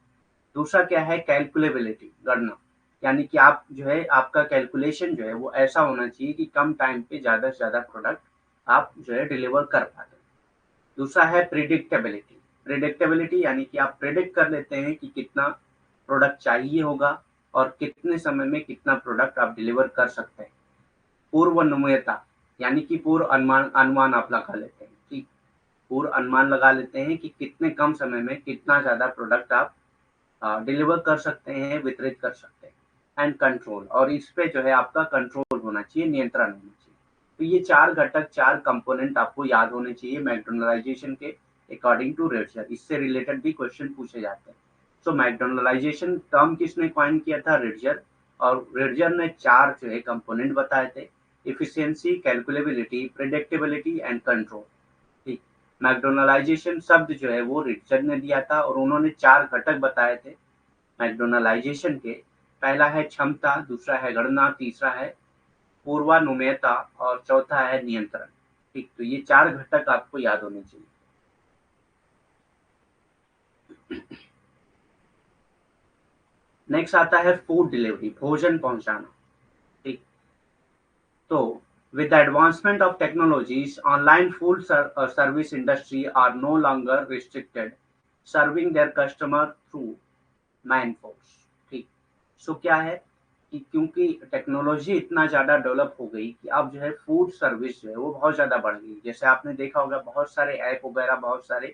दूसरा क्या है? कैलकुलेबिलिटी, गणना, यानी कि आप जो है आपका कैलकुलेशन जो है वो ऐसा होना चाहिए कि कम टाइम पे ज़्यादा से ज़्यादा प्रोडक्ट आप जो है डिलीवर कर पाते हैं। दूसरा है प्रिडिक्टेबिलिटी। प्रिडिक्टेबिलिटी यानी कि आप प्रिडिक्ट कर लेते हैं कि कितना प्रोडक्ट चाहिए होगा और कितने समय में कितना प्रोडक्ट आप डिलीवर कर सकते हैं। पूर्वानुमेयता, यानी कि पूर्व अनुमान अनुमान आप लगा लेते हैं कि पूर्व अनुमान लगा लेते हैं कि कितने कम समय में कितना ज़्यादा प्रोडक्ट आप डिलीवर कर सकते हैं, वितरित कर सकते हैं। एंड कंट्रोल, और इस पे जो है आपका कंट्रोल होना चाहिए, नियंत्रण होना चाहिए। तो ये 4 घटक, 4 कंपोनेंट आपको याद होने चाहिए मैकडोनलाइजेशन के अकॉर्डिंग टू रिट्जर। इससे रिलेटेड भी क्वेश्चन पूछे जाते हैं। सो मैकडोनलाइजेशन टर्म किसने कॉइन किया था? रिट्जर। और रिट्जर ने 4 जो है कंपोनेंट बताए थे: एफिशिएंसी, कैलकुलेबिलिटी, प्रेडिक्टेबिलिटी एंड कंट्रोल। ठीक, मैकडोनलाइजेशन शब्द जो है वो रिचर्ड ने दिया था और उन्होंने 4 घटक बताए थे मैकडोनलाइजेशन के। पहला है क्षमता, दूसरा है गणना, तीसरा है पूर्वानुमेयता और चौथा है नियंत्रण। ठीक, तो ये 4 घटक आपको याद होने चाहिए। नेक्स्ट आता है फूड डिलीवरी, भोजन पहुंचाना। ठीक, तो with the advancement of technologies, online food service industry are no longer restricted, serving their customer through man force. ठीक, सो क्या है कि क्योंकि टेक्नोलॉजी इतना ज़्यादा डेवलप हो गई कि अब जो है फूड सर्विस जो है वो बहुत ज़्यादा बढ़ गई। जैसे आपने देखा होगा बहुत सारे ऐप वगैरह, बहुत सारे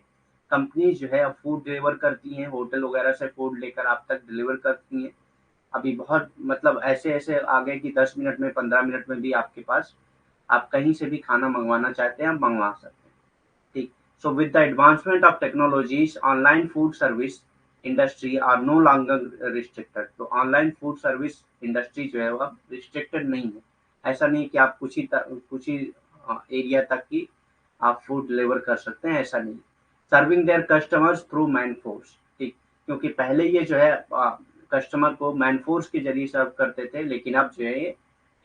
कंपनीज जो है अब फूड डिलीवर करती हैं, होटल वगैरह से फूड लेकर आप तक डिलीवर करती हैं। अभी बहुत मतलब ऐसे-ऐसे आ गए कि 10 मिनट में, 15 मिनट में भी आपके पास आप कहीं से भी खाना मँगवाना चाहते हैं, आप मँगवा सकते हैं। ठीक, so with the advancement of technologies, online food service industry are no longer restricted। तो ऑनलाइन फूड सर्विस इंडस्ट्री जो है वो अब रिस्ट्रिक्टेड नहीं है। ऐसा नहीं कि आप कुछ ही एरिया तक ही आप फूड डिलीवर कर सकते हैं, ऐसा नहीं। Serving their customers through man force. ठीक, क्योंकि पहले ये जो है कस्टमर को मैन फोर्स के जरिए सर्व करते थे, लेकिन अब जो है ये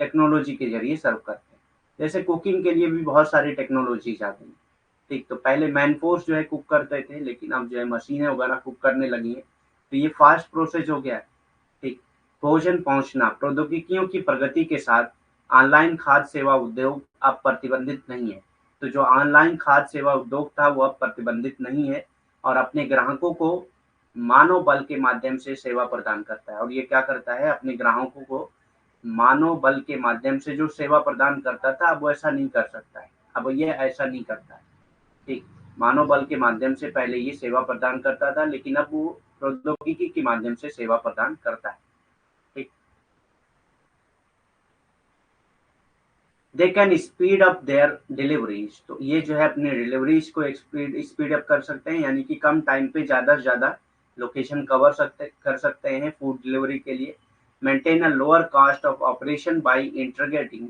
टेक्नोलॉजी के जरिए सर्व करते हैं। जैसे कुकिंग के लिए भी बहुत सारी टेक्नोलॉजीज आ गई। ठीक, तो पहले मैन फोर्स जो है कुक करते थे, लेकिन अब जो है मशीनें वगैरह कुक करने लगी हैं, तो ये फास्ट प्रोसेस हो गया है। ठीक, भोजन पहुंचना, प्रौद्योगिकियों की प्रगति के साथ ऑनलाइन खाद्य सेवा उद्योग अब प्रतिबंधित नहीं है। तो जो ऑनलाइन खाद्य सेवा उद्योग था वो अब प्रतिबंधित नहीं है और अपने ग्राहकों को मानव बल के माध्यम से सेवा प्रदान करता है। और ये क्या करता है? अपने ग्राहकों को मानव बल के माध्यम से जो सेवा प्रदान करता था, अब वो ऐसा नहीं कर सकता है। अब ये ऐसा नहीं करता है। ठीक, मानव बल के माध्यम से पहले ये सेवा प्रदान करता था, लेकिन अब वो प्रौद्योगिकी के माध्यम से सेवा प्रदान करता है। ठीक, they can speed up their deliveries. तो ये जो है अपने डिलीवरीज को स्पीड अप कर सकते हैं, यानी कि कम टाइम पे ज़्यादा से ज़्यादा लोकेशन कर सकते हैं फूड डिलीवरी के लिए। Maintain a lower cost of operation by integrating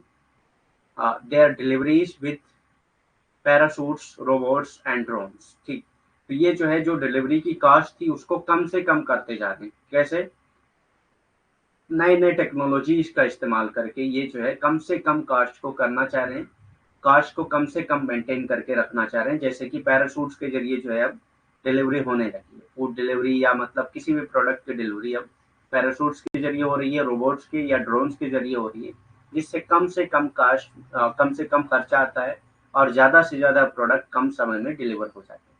their deliveries with parachutes, robots and drones. ठीक, तो ये जो है जो डिलीवरी की कॉस्ट थी उसको कम से कम करते जा रहे हैं। कैसे? नए नए टेक्नोलॉजीज का इस्तेमाल करके ये जो है कम से कम कॉस्ट को करना चाह रहे हैं, कॉस्ट को कम से कम मेंटेन करके रखना चाह रहे हैं। जैसे कि पैराशूट्स के जरिए जो है अब डिलीवरी होने लगी है, फूड डिलीवरी या मतलब किसी भी प्रोडक्ट की डिलीवरी अब पैराशूट्स के जरिए हो रही है, रोबोट्स के या ड्रोन्स के जरिए हो रही है, जिससे कम से कम कॉस्ट, कम से कम खर्चा आता है और ज़्यादा से ज़्यादा प्रोडक्ट कम समय में डिलीवर हो जाते हैं।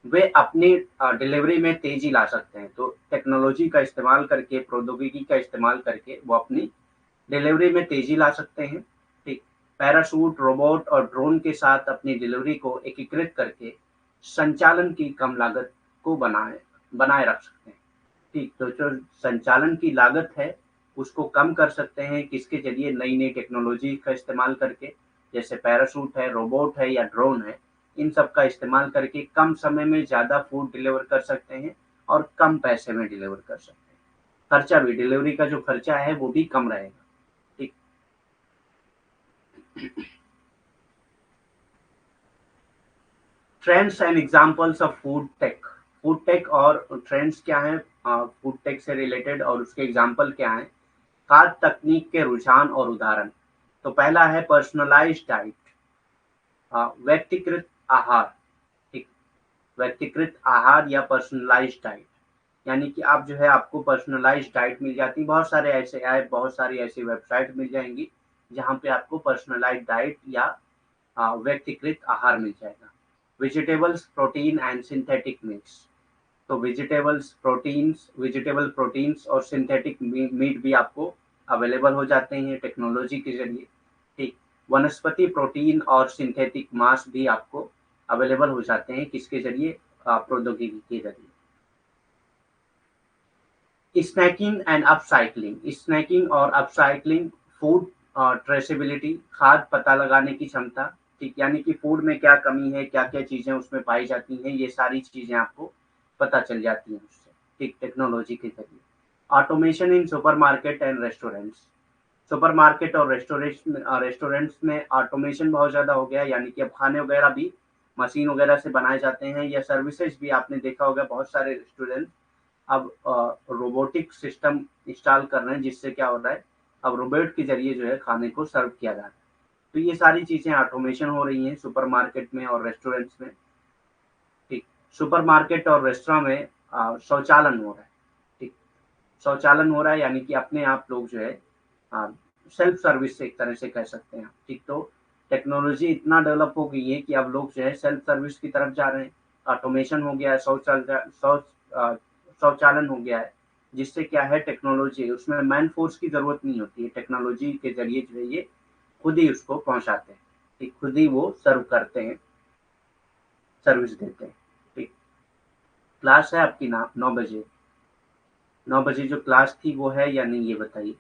वे अपनी डिलीवरी में तेजी ला सकते हैं। तो टेक्नोलॉजी का इस्तेमाल करके, प्रौद्योगिकी का इस्तेमाल करके वो अपनी डिलीवरी में तेजी ला सकते हैं। ठीक, पैराशूट, रोबोट और ड्रोन के साथ अपनी डिलीवरी को एकीकृत करके संचालन की कम लागत को बनाए बनाए रख सकते हैं। ठीक, तो जो संचालन की लागत है उसको कम कर सकते हैं, किसके जरिए? नई नई टेक्नोलॉजी का इस्तेमाल करके, जैसे पैराशूट है, रोबोट है या ड्रोन है, इन सब का इस्तेमाल करके कम समय में ज़्यादा फूड डिलीवर कर सकते हैं और कम पैसे में डिलीवर कर सकते हैं। खर्चा भी, डिलीवरी का जो खर्चा है वो भी कम रहेगा। ठीक, trends and examples of food tech. Food tech और ट्रेंड्स क्या हैं फूड टेक से रिलेटेड, और उसके एग्जांपल क्या हैं? खाद्य तकनीक के रुझान और उदाहरण। तो पहला है पर्सनलाइज्ड डाइट, व्यक्तिकृत आहार। ठीक, व्यक्तिकृत आहार या पर्सनलाइज्ड डाइट, यानी कि आप जो है आपको पर्सनलाइज्ड डाइट मिल जाती है। बहुत सारे ऐसे ऐप, बहुत सारी ऐसी वेबसाइट मिल जाएंगी जहाँ पे आपको पर्सनलाइज्ड डाइट या व्यक्तिकृत आहार मिल जाएगा। Vegetables, protein and synthetic mix. तो वेजिटेबल प्रोटीन्स और सिंथेटिक मीट भी आपको अवेलेबल हो जाते हैं टेक्नोलॉजी के जरिए। ठीक, वनस्पति प्रोटीन और सिंथेटिक मांस भी आपको अवेलेबल हो जाते हैं, किसके जरिए? प्रौद्योगिकी के जरिए। Snacking and upcycling. स्नैकिंग और अपसाइक्लिंग, फूड ट्रेसेबिलिटी, खाद पता लगाने की क्षमता। ठीक, यानी कि फूड में क्या कमी है, क्या क्या चीजें उसमें पाई जाती हैं, ये सारी चीजें आपको पता चल जाती हैं उससे। ठीक, टेक्नोलॉजी के जरिए। Automation in supermarket and restaurants. Supermarket और रेस्टोरेंट्स में ऑटोमेशन बहुत ज़्यादा हो गया है, यानी कि अब खाने वगैरह भी मशीन वगैरह से बनाए जाते हैं, या सर्विसेज भी आपने देखा होगा बहुत सारे रेस्टोरेंट अब रोबोटिक सिस्टम इंस्टॉल कर रहे हैं, जिससे क्या हो रहा है, अब रोबोट के जरिए जो है खाने को सर्व किया जा रहा है। तो ये सारी चीज़ें ऑटोमेशन हो रही हैं सुपरमार्केट में और रेस्टोरेंट्स में। ठीक, सुपरमार्केट और रेस्टोरेंट में शौचालन हो रहा है। ठीक, शौचालन हो रहा है, यानी कि अपने आप लोग जो है सेल्फ सर्विस से एक तरह से कह सकते हैं। ठीक, तो टेक्नोलॉजी इतना डेवलप हो गई है कि अब लोग जो है सेल्फ सर्विस की तरफ जा रहे हैं। ऑटोमेशन हो गया है, शौचालन हो गया है, जिससे क्या है, टेक्नोलॉजी उसमें मैन फोर्स की जरूरत नहीं होती है। टेक्नोलॉजी के जरिए जो है ये खुद ही उसको पहुंचाते हैं। ठीक, खुद ही वो सर्व करते हैं, सर्विस देते हैं। ठीक, क्लास है आपकी ना 9 बजे? 9 बजे जो क्लास थी वो है या नहीं, ये बताइए।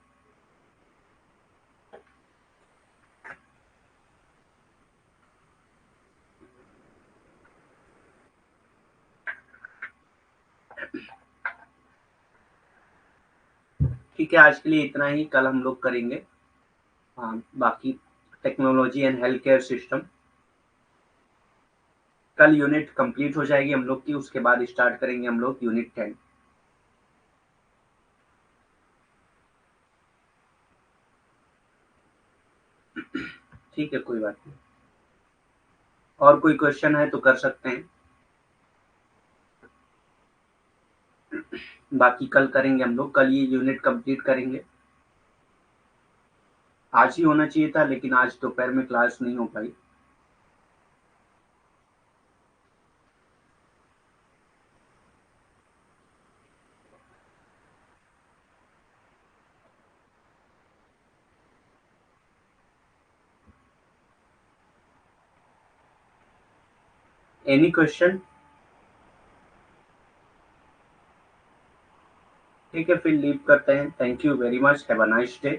ठीक है, आज के लिए इतना ही, कल हम लोग करेंगे बाकी technology and health care system. कल यूनिट कंप्लीट हो जाएगी हम लोग की, उसके बाद स्टार्ट करेंगे हम लोग यूनिट 10। ठीक है, कोई बात नहीं। और कोई क्वेश्चन है तो कर सकते हैं, बाकी कल करेंगे हम लोग, कल ये यूनिट कंप्लीट करेंगे। आज ही होना चाहिए था, लेकिन आज दोपहर में क्लास नहीं हो पाई। Any question? ठीक है, फिर लीव करते हैं। Thank you very much, have a nice day.